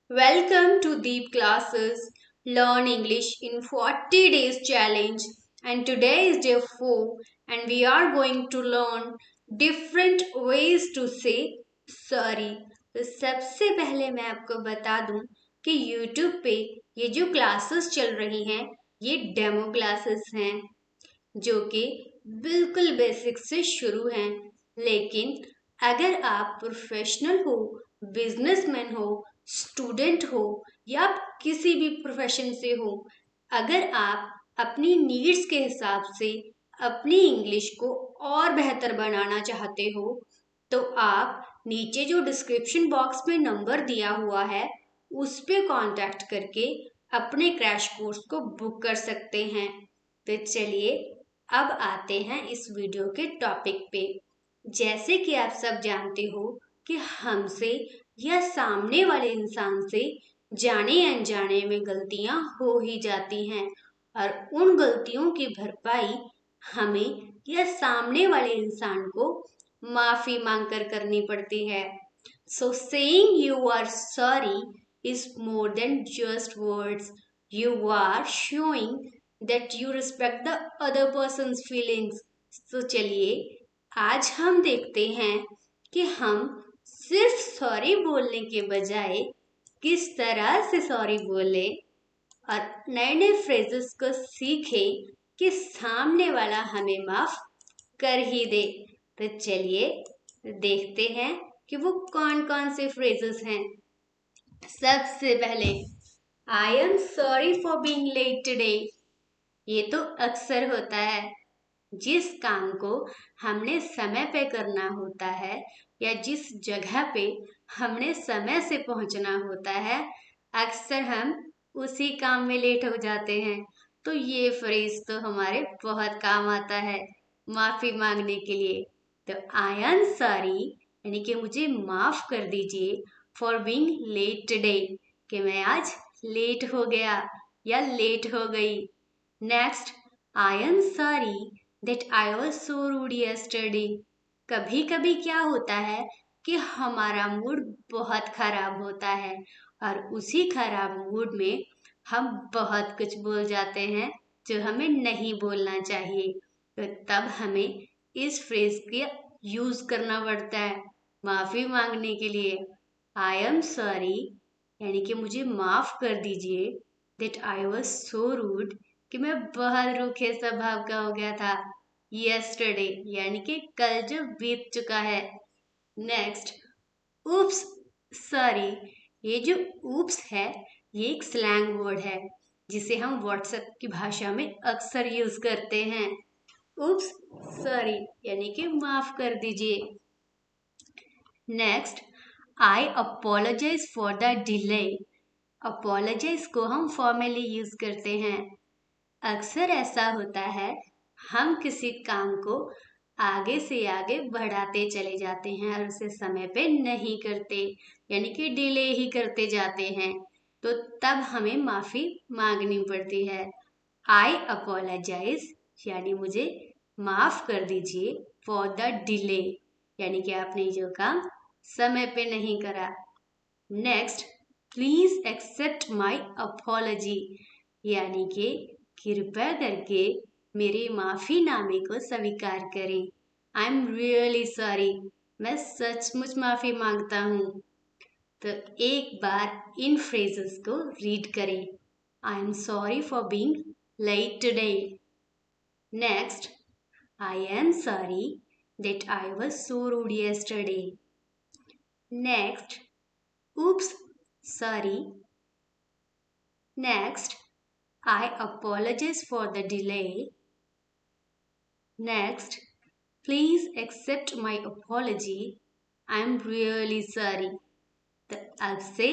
Welcome to Deep Classes Learn English in 40 Days Challenge. And today is day 4, and we are going to learn different ways to say sorry. तो सबसे पहले मैं आपको बता दूं कि YouTube पे ये जो क्लासेस चल रही हैं ये डेमो क्लासेस हैं जो कि बिल्कुल बेसिक से शुरू हैं। लेकिन अगर आप प्रोफेशनल हो, बिजनेसमैन हो, स्टूडेंट हो या आप किसी भी प्रोफेशन से हो, अगर आप अपनी नीड्स के हिसाब से अपनी इंग्लिश को और बेहतर बनाना चाहते हो तो आप नीचे जो डिस्क्रिप्शन बॉक्स में नंबर दिया हुआ है उस पे कांटेक्ट करके अपने क्रैश कोर्स को बुक कर सकते हैं। तो चलिए अब आते हैं इस वीडियो के टॉपिक पे। जैसे कि आप सब जानते हो कि हमसे या सामने वाले इंसान से जाने अनजाने में गलतियां हो ही जाती हैं और उन गलतियों की भरपाई हमें या सामने वाले इंसान को माफी मांगकर करनी पड़ती है। So saying you are sorry is more than just words. You are showing that you respect the other person's feelings. तो चलिए आज हम देखते हैं कि हम सिर्फ सॉरी बोलने के बजाय किस तरह से सॉरी बोले और नए नए फ्रेजेस को सीखे कि सामने वाला हमें माफ कर ही दे। तो चलिए देखते हैं कि वो कौन कौन से फ्रेजेस हैं। सबसे पहले I am sorry for being late today. ये तो अक्सर होता है। जिस काम को हमने समय पे करना होता है या जिस जगह पे हमने समय से पहुंचना होता है, अक्सर हम उसी काम में लेट हो जाते हैं। तो ये फ्रेज तो हमारे बहुत काम आता है माफी मांगने के लिए। तो आई एम सॉरी यानी कि मुझे माफ कर दीजिए फॉर बीइंग लेट टुडे, कि मैं आज लेट हो गया या लेट हो गई। Next, I am sorry that I was so rude yesterday. कभी कभी क्या होता है कि हमारा मूड बहुत खराब होता है और उसी खराब मूड में हम बहुत कुछ बोल जाते हैं जो हमें नहीं बोलना चाहिए। तो तब हमें इस फ्रेज का यूज करना पड़ता है माफी मांगने के लिए। आई एम सॉरी यानी कि मुझे माफ कर दीजिए that I was so rude, कि मैं बहुत रूखे स्वभाव का हो गया था यस्टरडे यानी कि कल जो बीत चुका है। Next, oops sorry. ये जो उप्स है ये एक स्लैंग वर्ड है जिसे हम व्हाट्सएप की भाषा में अक्सर यूज करते हैं। उप्स सॉरी यानी कि माफ कर दीजिए। Next, I apologize for the delay. Apologize को हम फॉर्मली यूज करते हैं। अक्सर ऐसा होता है हम किसी काम को आगे से आगे बढ़ाते चले जाते हैं और उसे समय पे नहीं करते यानी कि डिले ही करते जाते हैं। तो तब हमें माफी मांगनी पड़ती है। आई अपोलोजाइज यानी मुझे माफ कर दीजिए फॉर द डिले यानी कि आपने जो काम समय पे नहीं करा। Next, please accept my apology यानी कि कृपया करके मेरे माफीनामे को स्वीकार करें। आई एम रियली सॉरी, मैं सचमुच माफी मांगता हूँ। तो एक बार इन फ्रेजेस को रीड करें। I am sorry for being late today. Next, I am sorry that I was so rude yesterday. Next, oops sorry. Next, I apologize for the delay. Next, please accept my apology. I'm really sorry. तो अब से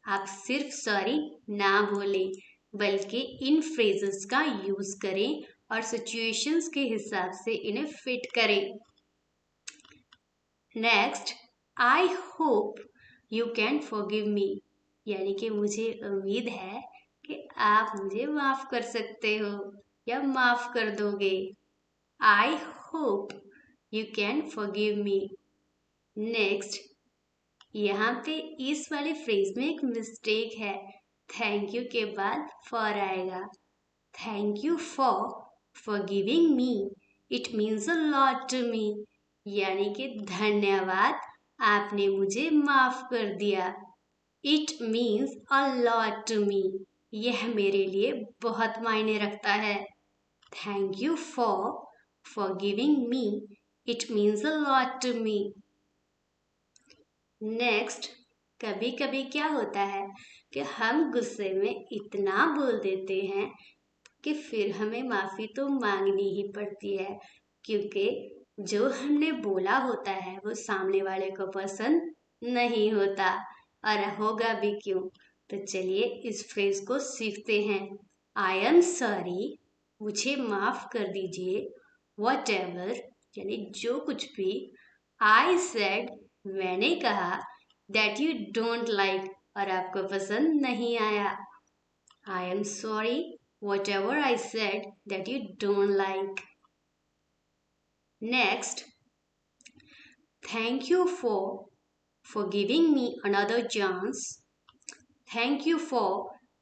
आप सिर्फ sorry ना बोलें बल्कि इन phrases का use करें और सिचुएशंस के हिसाब से इन्हें फिट करें। Next, I hope you can forgive मी यानी कि मुझे उम्मीद है कि आप मुझे माफ कर सकते हो या माफ कर दोगे। आई hope you can forgive me. Next, यहाँ पे इस वाले फ्रेज में एक मिस्टेक है। थैंक यू के बाद फॉर आएगा। Thank you forgiving me, it means a lot to me. यानी कि धन्यवाद, आपने मुझे माफ कर दिया। It means a lot to me, यह मेरे लिए बहुत मायने रखता है। Thank you forgiving me, it means a lot to me. Next, कभी कभी क्या होता है कि हम गुस्से में इतना बोल देते हैं कि फिर हमें माफ़ी तो मांगनी ही पड़ती है, क्योंकि जो हमने बोला होता है वो सामने वाले को पसंद नहीं होता, और होगा भी क्यों। तो चलिए इस फ्रेज को सीखते हैं। आई एम सॉरी, मुझे माफ़ कर दीजिए। वट एवर, यानी जो कुछ भी। आई सेड, मैंने कहा। दैट यू डोंट लाइक, और आपको पसंद नहीं आया। I am sorry, whatever I said that you don't like. Next, thank you for giving me another chance. Thank you for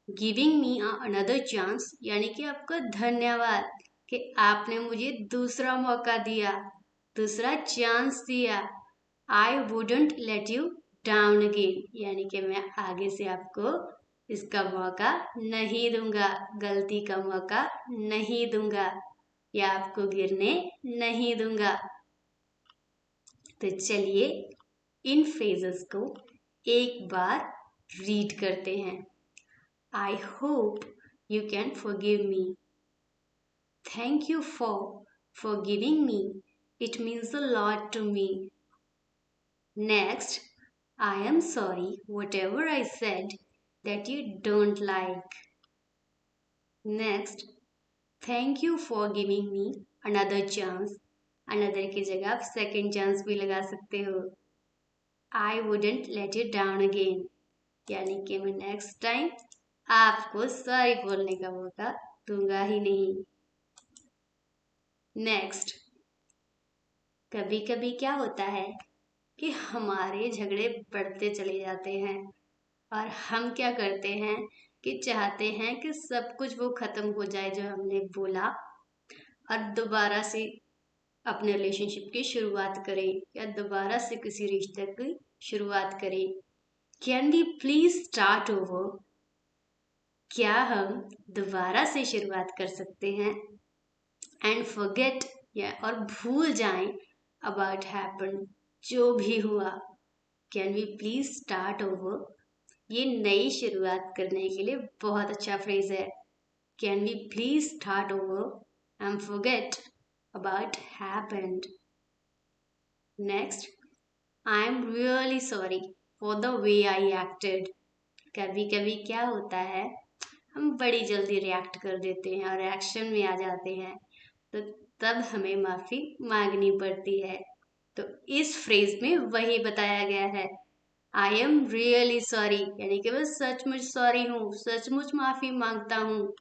giving me another chance, यानी कि आपका धन्यवाद कि आपने मुझे दूसरा मौका दिया, दूसरा चांस दिया। I wouldn't let you down again, यानी कि मैं आगे से आपको इसका मौका नहीं दूंगा, गलती का मौका नहीं दूंगा, या आपको गिरने नहीं दूंगा। तो चलिए इन फ्रेजेस को एक बार रीड करते हैं। I hope you can forgive me. Thank you forgiving me, it means a lot to me. Next, I am sorry, whatever I said that you don't like. Next, thank you for giving me another chance. Another की जगह आप second chance भी लगा सकते हो। I wouldn't let you down again. यानी कि मैं next time आपको sorry बोलने का मौका दूंगा ही नहीं। Next, कभी कभी क्या होता है कि हमारे झगड़े बढ़ते चले जाते हैं, और हम क्या करते हैं कि चाहते हैं कि सब कुछ वो ख़त्म हो जाए जो हमने बोला, और दोबारा से अपने रिलेशनशिप की शुरुआत करें, या दोबारा से किसी रिश्ते की शुरुआत करें। Can we please start over? क्या हम दोबारा से शुरुआत कर सकते हैं? एंड फॉरगेट, या और भूल जाएं अबाउट हैपन, जो भी हुआ। Can we please start over? ये नई शुरुआत करने के लिए बहुत अच्छा फ्रेज है। Can we please start over and forget about happened. Next, I am really sorry for the way I acted. कभी कभी क्या होता है, हम बड़ी जल्दी रिएक्ट कर देते हैं और एक्शन में आ जाते हैं, तो तब हमें माफ़ी मांगनी पड़ती है। तो इस फ्रेज में वही बताया गया है। आई एम रियली सॉरी, यानी कि मैं सचमुच सॉरी हूँ, सचमुच माफ़ी मांगता हूँ।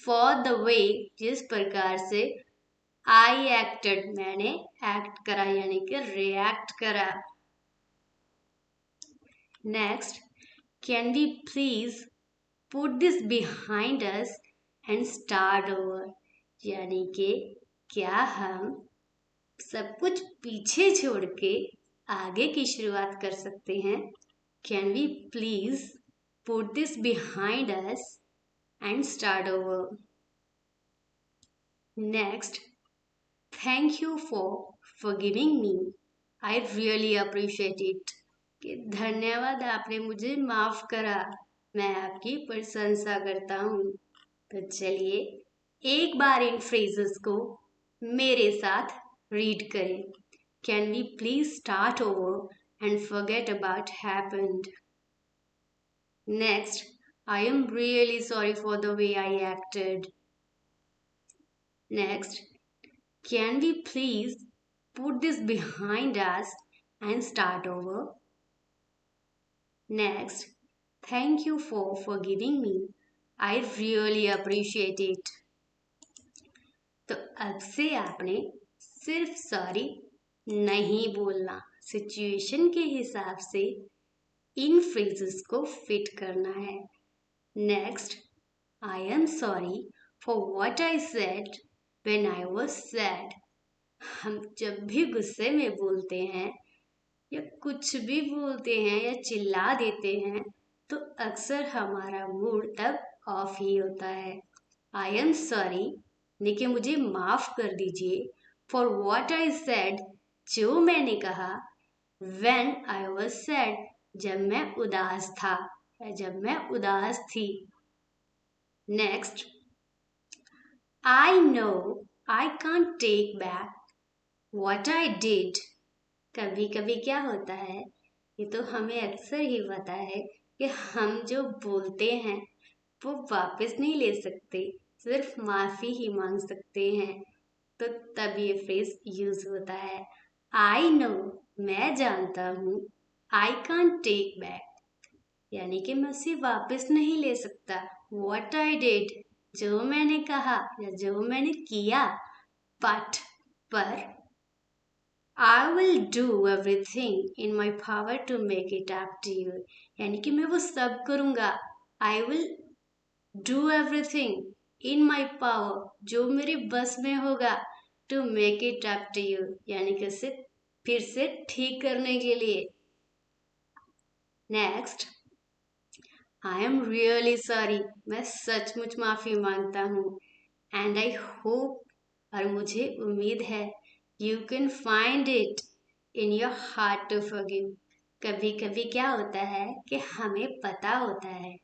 फॉर द वे, जिस प्रकार से। आई एक्टेड, मैंने एक्ट करा, यानी कि रिएक्ट करा। Next, can we please put this behind us and start over? यानी कि क्या हम सब कुछ पीछे छोड़ के आगे की शुरुआत कर सकते हैं? Can we please put this behind us and start over? Next, thank you forgiving me, I really appreciate it. कि धन्यवाद, आपने मुझे माफ करा, मैं आपकी प्रशंसा करता हूँ। तो चलिए एक बार इन फ्रेजेस को मेरे साथ रीड करें। Can we please start over and forget about happened? Next, I am really sorry for the way I acted. Next, can we please put this behind us and start over? Next, thank you for forgiving me, I really appreciate it. तो अब से आपने सिर्फ sorry नहीं बोलना, situation के हिसाब से इन फ्रेजेस को फिट करना है। Next, I am sorry for what I said when I was sad. हम जब भी गुस्से में बोलते हैं या कुछ भी बोलते हैं या चिल्ला देते हैं तो अक्सर हमारा मूड तब ऑफ ही होता है। आई एम सॉरी यानी कि मुझे माफ कर दीजिए, फॉर वॉट आई सेड जो मैंने कहा, व्हेन आई वॉज सैड जब मैं उदास था या जब मैं उदास थी। Next, I know I can't take back what I did. कभी कभी क्या होता है, ये तो हमें अक्सर ही पता है कि हम जो बोलते हैं वो वापस नहीं ले सकते, सिर्फ माफी ही मांग सकते हैं। तो तब ये फ्रेज यूज होता है, आई नो मैं जानता हूँ, आई कांट टेक बैक यानी कि मैं उसे वापस नहीं ले सकता, वॉट आई डिड जो मैंने कहा या जो मैंने किया, बट पर I will do everything in my power to make it up to you यानी कि मैं वो सब करूँगा। I will do everything in my power जो मेरे बस में होगा, to make it up to you यानी कि उसे फिर से ठीक करने के लिए। Next, I am really sorry मैं सचमुच माफी मांगता हूँ, एंड आई होप और मुझे उम्मीद है, you can find it in your heart to forgive. कभी कभी क्या होता है कि हमें पता होता है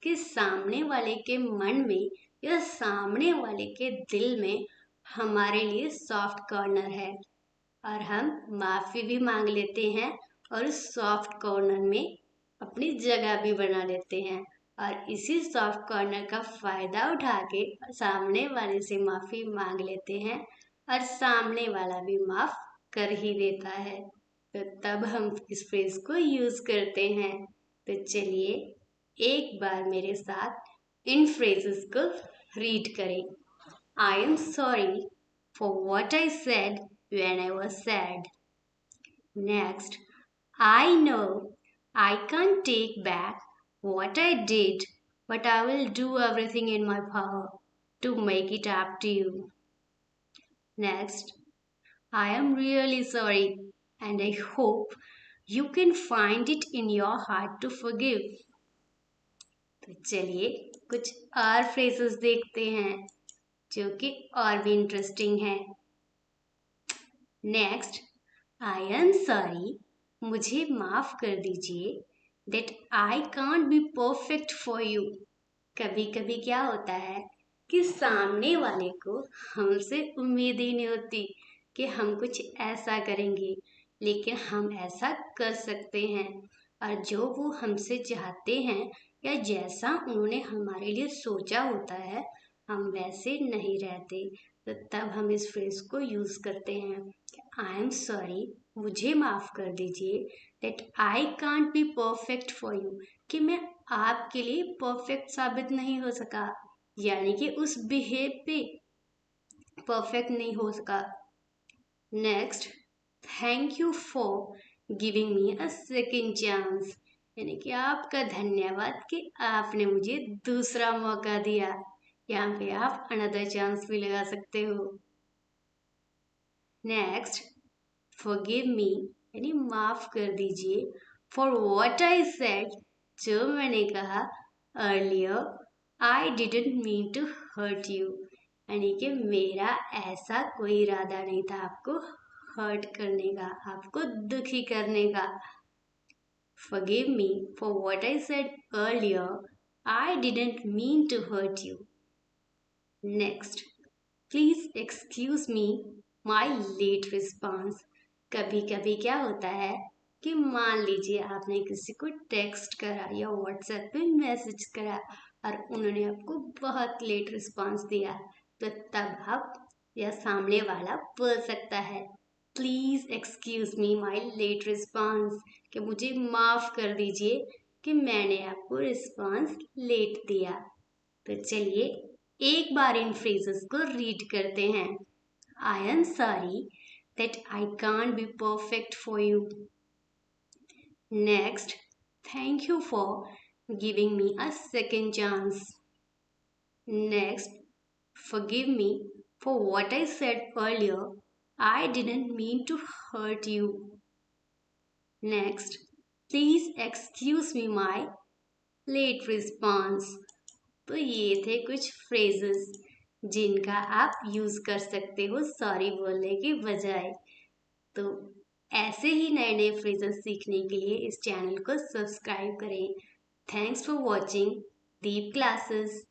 कि सामने वाले के मन में या सामने वाले के दिल में हमारे लिए सॉफ्ट कॉर्नर है और हम माफी भी मांग लेते हैं और उस सॉफ्ट कॉर्नर में अपनी जगह भी बना लेते हैं और इसी सॉफ्ट कॉर्नर का फायदा उठा के सामने वाले से माफी मांग लेते हैं और सामने वाला भी माफ कर ही देता है। तो तब हम इस फ्रेज को यूज करते हैं। तो चलिए एक बार मेरे साथ इन फ्रेजेस को रीड करें। I am sorry for what I said when I was sad. Next, I know I can't take back what I did, but I will do everything in my power to make it up to you. Next, I am really sorry and I hope you can find it in your heart to forgive. तो चलिए कुछ और phrases देखते हैं जो कि और भी इंटरेस्टिंग है। नेक्स्ट, आई एम सॉरी मुझे माफ कर दीजिए, that I can't be perfect for you. कभी कभी क्या होता है कि सामने वाले को हमसे उम्मीद ही नहीं होती कि हम कुछ ऐसा करेंगे, लेकिन हम ऐसा कर सकते हैं और जो वो हमसे चाहते हैं या जैसा उन्होंने हमारे लिए सोचा होता है हम वैसे नहीं रहते। तो तब हम इस फ्रेज को यूज करते हैं, आई एम सॉरी मुझे माफ कर दीजिए, that I can't be perfect for you कि मैं आपके लिए परफेक्ट साबित नहीं हो सका, यानी कि उस बिहेव पे परफेक्ट नहीं हो सका। Next, thank you forgiving me a second chance यानी कि आपका धन्यवाद कि आपने मुझे दूसरा मौका दिया। यहाँ पे आप अनदर चांस भी लगा सकते हो। नेक्स्ट, फॉरगिव मी यानी माफ कर दीजिए, फॉर वॉट आई सेड जो मैंने कहा, earlier I didn't mean to hurt you यानी कि मेरा ऐसा कोई इरादा नहीं था आपको हर्ट करने का, आपको दुखी करने का। Forgive me for what I said earlier I didn't mean to hurt you. Next, please excuse me my late response. कभी कभी क्या होता है कि मान लीजिए आपने किसी को टेक्स्ट करा या व्हाट्सएप पे मैसेज करा और उन्होंने आपको बहुत लेट रिस्पॉन्स दिया, तो तब आप या सामने वाला बोल सकता है, please excuse me my late response कि मुझे माफ कर दीजिए कि मैंने आपको रिस्पॉन्स लेट दिया। तो चलिए एक बार इन फ्रेजेस को रीड करते हैं। आई am sorry that I can't be perfect for you. Next, Thank you for giving me a second chance. Next, forgive me for what I said earlier. I didn't mean to hurt you. Next, please excuse me my late response. तो ये थे कुछ phrases जिनका आप use कर सकते हो sorry बोलने की बजाय। तो ऐसे ही नए नए phrases सीखने के लिए इस चैनल को सब्सक्राइब करें। Thanks for watching Deep classes.